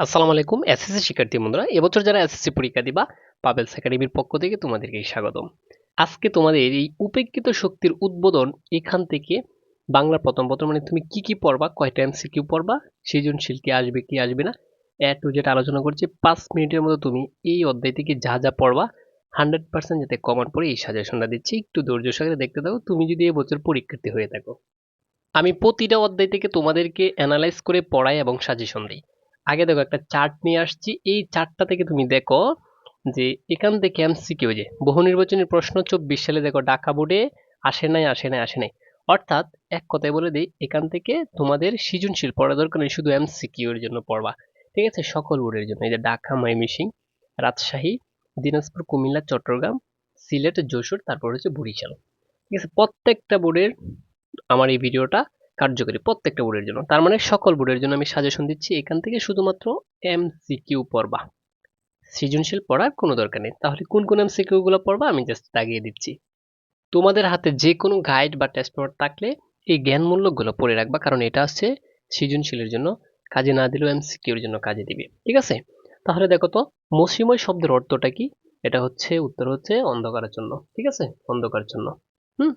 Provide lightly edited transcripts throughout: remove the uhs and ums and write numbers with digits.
আসসালামু আলাইকুম এসএসসি শিক্ষার্থী বন্ধুরা, এবছর যারা এসএসসি পরীক্ষা দিবা পাবেলস একাডেমির পক্ষ থেকে তোমাদেরকে স্বাগতম। আজকে তোমাদের এই উপেক্ষিত শক্তির উদ্বোধন এখান থেকে বাংলা প্রথম প্রথম মানে তুমি কি কি পড়বা, কয়টা এমসিকিউ পড়বা, সৃজনশীল কি আসবে কি আসবে না, টু যেটা আলোচনা করছি 5 মিনিটের মধ্যে তুমি এই অধ্যায় থেকে যা যা পড়বা 100% যাতে কমন পড়ে এই সাজেশনটা দিচ্ছি, একটু ধৈর্য সহকারে দেখতে থাকো তুমি যদি এবছর পরীক্ষার্থী হয়ে থাকো। আমি প্রতিটা অধ্যায় থেকে তোমাদেরকে অ্যানালাইজ করে পড়াই এবং সাজেশন দিই। আগে দেখো একটা চার্ট নিয়ে আসছি, এই চার্টটা থেকে তুমি দেখো যে এখান থেকে এমসিকিউ যে বহু নির্বাচনী প্রশ্ন 24 সালে দেখো ঢাকা বোর্ডে আসে নাই। অর্থাৎ এক কথায় বলে দিই, এখান থেকে তোমাদের সৃজনশীল পড়া দরকার নেই, শুধু এমসিকিউ এর জন্য পড়বা। ঠিক আছে, সকল বোর্ডের জন্য। এই যে ঢাকা, ময়মনসিংহ, রাজশাহী, দিনাজপুর, কুমিল্লা, চট্টগ্রাম, সিলেট, যশোর, তারপর হচ্ছে বরিশাল। ঠিক আছে, প্রত্যেকটা বোর্ডের আমার এই ভিডিওটা কার্যকরী, প্রত্যেকটা বোর্ডের জন্য। তার মানে সকল বোর্ডের জন্য আমি সাজেশন দিচ্ছি, এখান থেকে শুধুমাত্র এমসিকিউ পড়বা, সৃজনশীল পড়ার কোনো দরকার নেই। তাহলে কোন কোন এমসিকিউ গুলো পড়বা আমি জাস্ট দাগিয়ে দিচ্ছি। তোমাদের হাতে যে কোনো গাইড বা টেস্ট পেপার থাকলে এই জ্ঞানমূলকগুলো পড়ে রাখবা, কারণ এটা হচ্ছে সৃজনশীলের জন্য কাজে না দিলেও এমসিকিউর জন্য কাজে দিবে। ঠিক আছে, তাহলে দেখো তো মৌসুমী শব্দের অর্থটা কি। এটা হচ্ছে উত্তর হচ্ছে অন্ধকারাচ্ছন্ন। ঠিক আছে, অন্ধকারাচ্ছন্ন। হুম,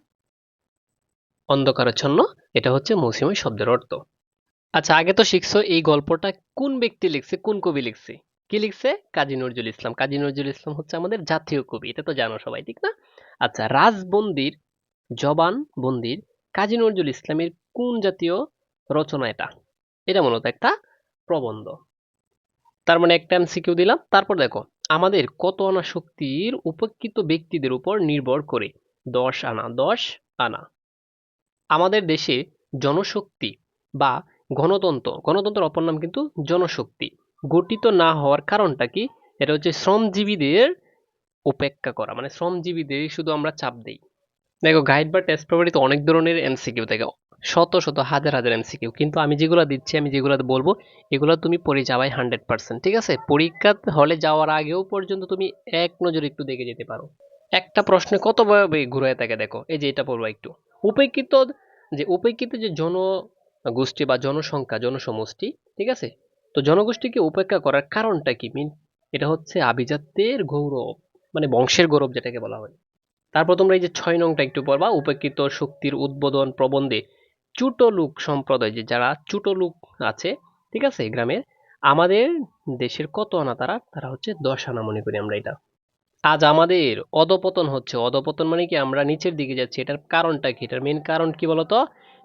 অন্ধকারাচ্ছন্ন, এটা হচ্ছে মৌসুমী শব্দের অর্থ। আচ্ছা, আগে তো শিখছো এই গল্পটা কোন ব্যক্তি লিখছে, কোন কবি লিখছে। কি লিখছে? কাজী নজরুল ইসলাম। কাজী নজরুল ইসলাম হচ্ছে আমাদের জাতীয় কবি, এটা তো জানো সবাই, ঠিক না? আচ্ছা, রাজবন্দির জবানবন্দির কাজী নজরুল ইসলামের কোন জাতীয় রচনা এটা? এটা মূলত একটা প্রবন্ধ। তার মানে একটা এমসিকিউ দিলাম। তারপর দেখো, আমাদের কত আনা শক্তির উপেক্ষিত ব্যক্তিদের উপর নির্ভর করে 10 আনা। 10 আনা আমাদের দেশে জনশক্তি বা গণতন্ত্রের অপর নাম কিন্তু জনশক্তি গঠিত না হওয়ার কারণটা কি? এটা হচ্ছে শ্রমজীবীদের উপেক্ষা করা, মানে শ্রমজীবীদের শুধু আমরা চাপ দেই। দেখো, গাইড বা টেস্ট পেপারে তো অনেক ধরনের এমসিকিউ থাকে, শত শত হাজার হাজার এমসিকিউ, কিন্তু আমি যেগুলো দিচ্ছি, আমি যেগুলো বলবো, এগুলো তুমি পড়ে যাবাই 100%। ঠিক আছে, পরীক্ষা হলে যাওয়ার আগেও পর্যন্ত তুমি এক নজর একটু দেখে যেতে পারো। একটা প্রশ্নে কতভাবে ঘুরে থাকে দেখো, এই যে এটা পড়বা একটু। উপেক্ষিত উপেক্ষিত যে জনগোষ্ঠী বা জনসংখ্যা, জনসমষ্টি, ঠিক আছে, তো জনগোষ্ঠীকে উপেক্ষা করার কারণটা কি? এটা হচ্ছে আভিজাত্যের গৌরব, মানে বংশের গৌরব যেটাকে বলা হয়। তারপর তোমরা এই যে 6 নংটা একটু পড়বা, উপেক্ষিত শক্তির উদ্বোধন প্রবন্ধে চুটলুক সম্প্রদায়, যে যারা চুটলুক আছে, ঠিক আছে, গ্রামের, আমাদের দেশের কত আনা তারা? তারা হচ্ছে 10 আনা মনে করি আমরা এটা। আজ আমাদের অধপতন হচ্ছে। অধপতন মানে কি? আমরা নিচের দিকে যাচ্ছি। এটার কারণটা কি? এটার মেন কারণ কি বলতো?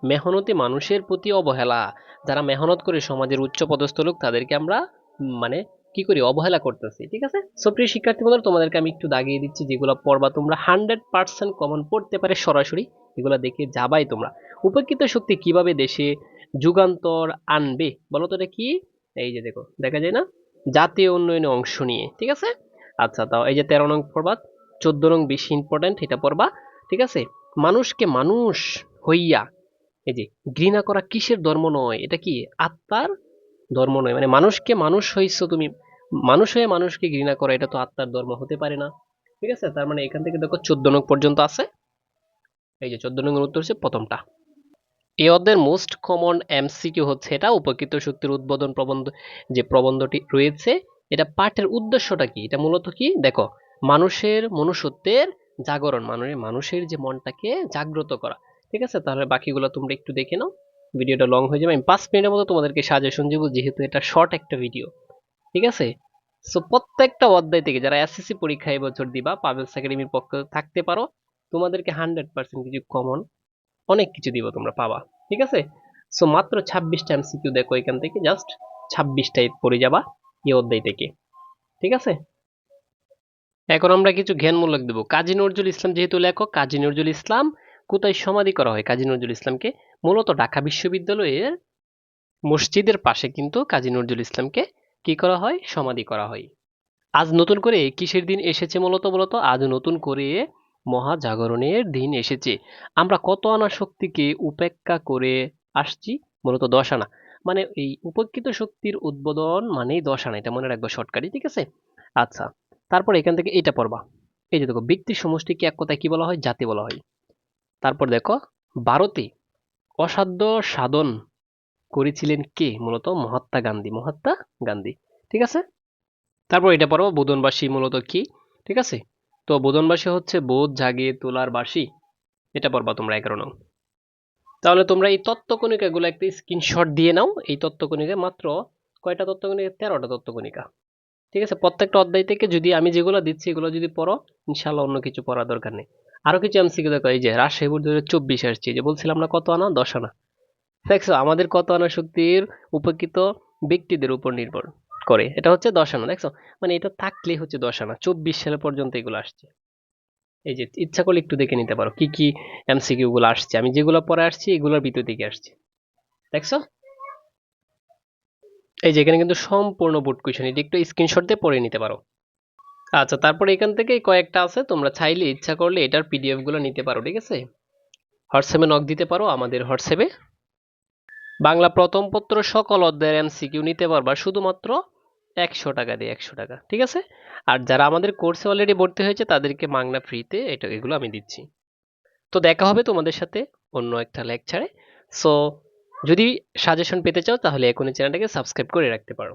মেহনতি মানুষের প্রতি অবহেলা। যারা মেহনত করে সমাজের উচ্চ পদস্থ লোক, তাদেরকে আমরা মানে কি করি? অবহেলা করতেছি। ঠিক আছে, সো প্রিয় শিক্ষার্থী বন্ধুরা, তোমাদেরকে আমি একটু দাগিয়ে দিচ্ছি যেগুলো পড়বা তোমরা 100% কমন পড়তে পারে সরাসরি, এগুলো দেখে যাবাই তোমরা। উপেক্ষিত শক্তি কিভাবে দেশে যুগান্তর আনবে বলো তো? এটা কি? এই যে দেখো, দেখা যায় না, জাতীয় উন্নয়নে অংশ নিয়ে। ঠিক আছে, আচ্ছা, তাও এই যে 13 নং পড়বা। 14 নং বেশি ইম্পর্টেন্ট, এটা পড়বা। ঠিক আছে, মানুষকে মানুষ হইয়া, এই যে ঘৃণা করা কিসের ধর্ম নয়? এটা কি? আত্মার ধর্ম নয়। মানে মানুষকে মানুষ হইছো তুমি, মানুষ হয়ে মানুষকে ঘৃণা করা, এটা তো আত্মার ধর্ম হতে পারে না। ঠিক আছে, তার মানে এখান থেকে দেখো 14 নং পর্যন্ত আছে। এই যে 14 নং এর উত্তর হচ্ছে প্রথমটা। এই অধ্যায়ের মোস্ট কমন এমসিকিউ হচ্ছে এটা, উপকৃত শক্তির উদ্বোধন প্রবন্ধ, যে প্রবন্ধটি রয়েছে, এটা পাঠের উদ্দেশ্যটা কি? এটা মূলত কি দেখো, মানুষের মনুষ্যত্বের জাগরণ, মানে মানুষের যে মনটাকে জাগ্রত করা। ঠিক আছে, তাহলে বাকিগুলো তোমরা একটু দেখে নাও, ভিডিওটা লং হয়ে যাবে। আমি 5 মিনিটের মতো তোমাদেরকে সাজেশন দিব, যেহেতু এটা শর্ট একটা ভিডিও। ঠিক আছে, সো প্রত্যেকটা অধ্যায় থেকে যারা এসএসসি পরীক্ষা এবছর দিবা পাবেলস একাডেমির পক্ষ থাকতে পারো, তোমাদেরকে 100% কিছু কমন অনেক কিছু দিব, তোমরা পাবা। ঠিক আছে, সো মাত্র 26টা এমসিকিউ দেখো, এখান থেকে জাস্ট 26টাই পড়ে যাবা এই অধ্যায় থেকে। ঠিক আছে, এখন আমরা কিছু জ্ঞানমূলক দেব। কাজী নজরুল ইসলাম যেহেতু লেখক, কাজী নজরুল ইসলাম কোথায় সমাধি করা হয়? কাজী নজরুল ইসলামকে মূলত ঢাকা বিশ্ববিদ্যালয়ের মসজিদের পাশে কিন্তু কাজী নজরুল ইসলামকে কি করা হয়? সমাধি করা হয়। আজ নতুন করে কিসের দিন এসেছে বলতো? আজ নতুন করে মহাজাগরণের দিন এসেছে। আমরা কত আনা শক্তিকে উপেক্ষা করে আসছি? মূলত 10 আনা। মানে এই উপেক্ষিত শক্তির উদ্বোধন মানেই 10 আনা, এটা মনে রাখবো শর্টকাটে। ঠিক আছে, আচ্ছা, তারপর এখান থেকে এটা পড়বা। এই যে দেখো, ব্যক্তির সমষ্টিকে এক কথায় কি বলা হয়? জাতি বলা হয়। তারপর দেখো, ভারতে অসাধ্য সাধন করেছিলেন কে? মূলত মহাত্মা গান্ধী। মহাত্মা গান্ধী। ঠিক আছে? তারপর এটা পড়ো বোধনবাসী মূলত কি, ঠিক আছে? তো বোধনবাসী হচ্ছে বোধ জাগিয়ে তোলার বাসী, এটা পড়বা তোমরা 11 নং। তাহলে তোমরা এই তত্ত্বকণিকাগুলো একটা স্ক্রিনশট দিয়ে নাও। এই তত্ত্বকণিকা মাত্র কয়টা তত্ত্বকণিকা? 13টা তত্ত্বকণিকা। ঠিক আছে, প্রত্যেকটা অধ্যায় থেকে যদি আমি যেগুলো দিচ্ছি এগুলো যদি পড়ো, ইনশাল্লাহ অন্য কিছু পড়ার দরকার নেই। আরো কিছু এমসিকিউ দেখো, এই যে রাজশাহী বোর্ড 2024 আসছে, যে বলছিলাম না কত আনা, 10 আনা। দেখছো আমাদের কত আনা শক্তির উপকৃত ব্যক্তিদের উপর নির্ভর করে, এটা হচ্ছে 10 আনা। দেখছো, মানে এটা থাকলেই হচ্ছে 10 আনা, 24 সালে পর্যন্ত এগুলো আসছে। এই যে ইচ্ছা করলে একটু দেখে নিতে পারো কি কি এমসিকিউ গুলো আসছে, আমি যেগুলো পরে আসছি এগুলোর ভিতর থেকে আসছে। দেখছো, এই যে এখানে কিন্তু সম্পূর্ণ বোর্ড কোয়েশ্চেন, এটা একটু স্ক্রিনশট দিয়ে পড়ে নিতে পারো। আচ্ছা, তারপরে এখান থেকে কয়েকটা আছে, তোমরা চাইলে ইচ্ছা করলে এটার পিডিএফ গুলো নিতে পারো, ঠিক আছে? হোয়াটসঅ্যাপে নক দিতে পারো আমাদের হোয়াটসঅ্যাপে। বাংলা প্রথম পত্র সকল অধ্যায়ের এমসিকিউ নিতে পারবা শুধুমাত্র 100 টাকা দিয়ে, 100 টাকা, ঠিক আছে? আর যারা আমাদের কোর্সে অলরেডি ভর্তি হয়েছে তাদেরকে মাগনা ফ্রিতে এটা এগুলো আমি দিচ্ছি। তো দেখা হবে তোমাদের সাথে অন্য একটা লেকচারে। সো যদি সাজেশন পেতে চাও তাহলে এখনই চ্যানেলটাকে সাবস্ক্রাইব করে রাখতে পারো।